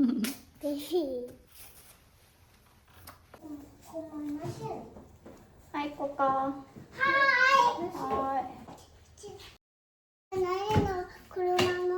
はい、行こうか。はーい。何の車乗るの？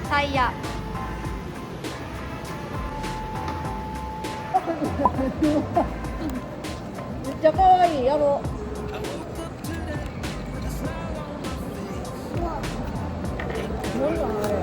タイヤ。めっちゃ可愛いやろ。何だあれ。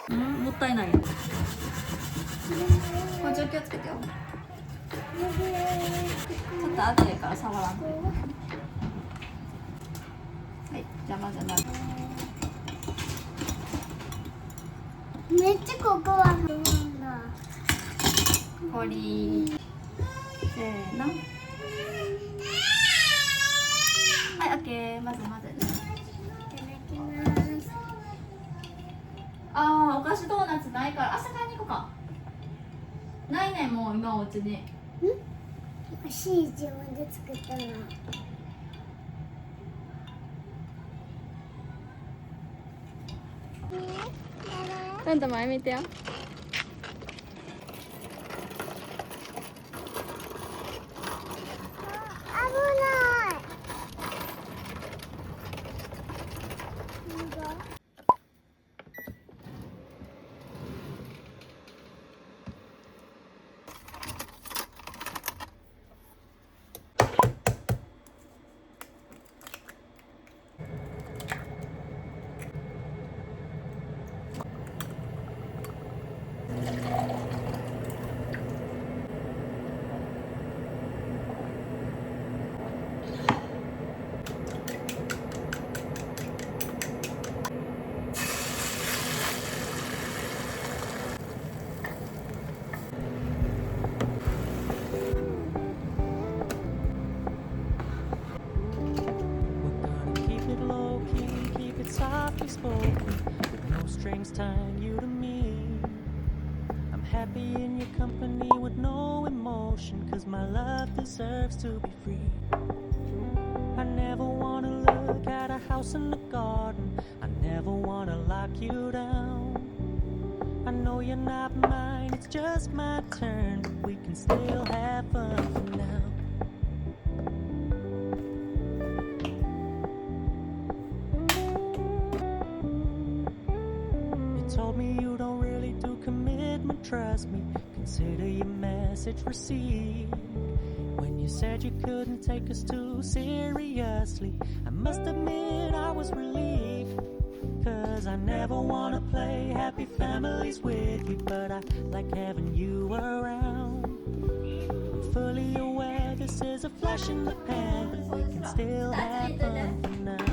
もったいないよ。これ状況つけてよ。ちょっと熱いから触らんと。はい、邪魔じゃない。めっちゃここは不安だ。こりせーの。はい、オッケー。まず混ぜる。いただきます。ああ、お菓子ドーナツないから朝買いに行こうか。ないね、もう今お家に。欲しい自分で作ったの。ちゃんと前見てよ。Spoken with no strings tying you to me. I'm happy in your company with no emotion, 'cause my love deserves to be free. I never wanna look at a house in the garden. I never wanna lock you down. I know you're not mine, it's just my turn. We can still have fun for now. Told me you don't really do commitment, trust me. Consider your message received. When you said you couldn't take us too seriously, I must admit I was relieved. 'Cause I never wanna play happy families with you, but I like having you around. I'm fully aware this is a flash in the pan, but we can still have fun for now.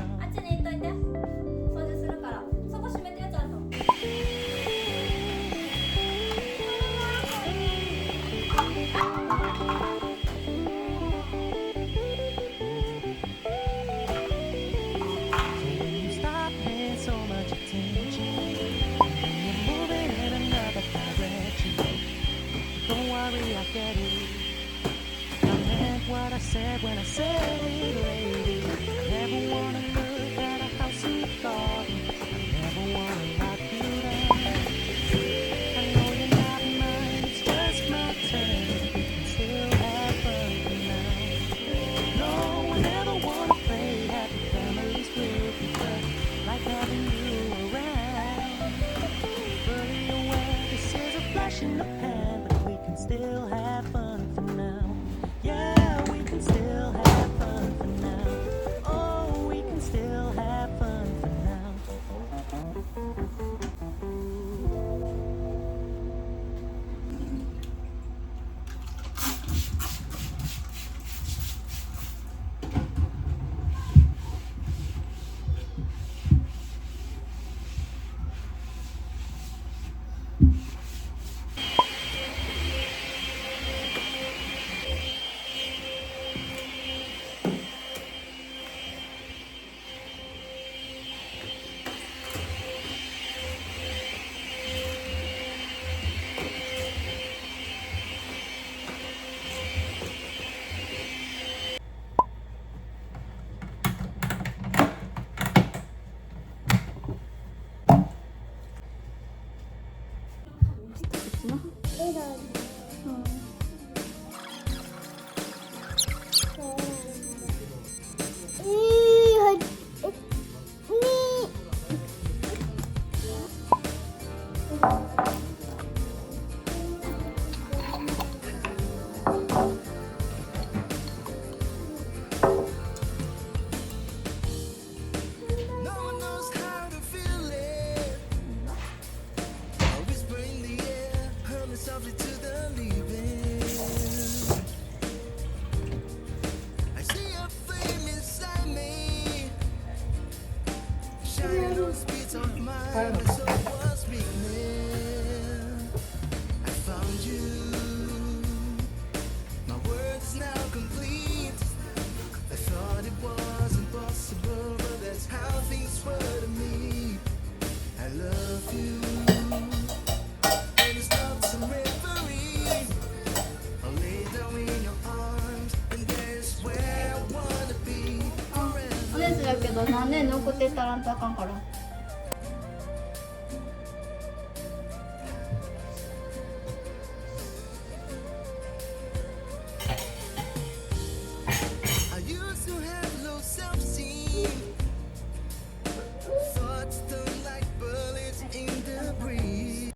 お熱だけど何年残ってたらんとあかんから。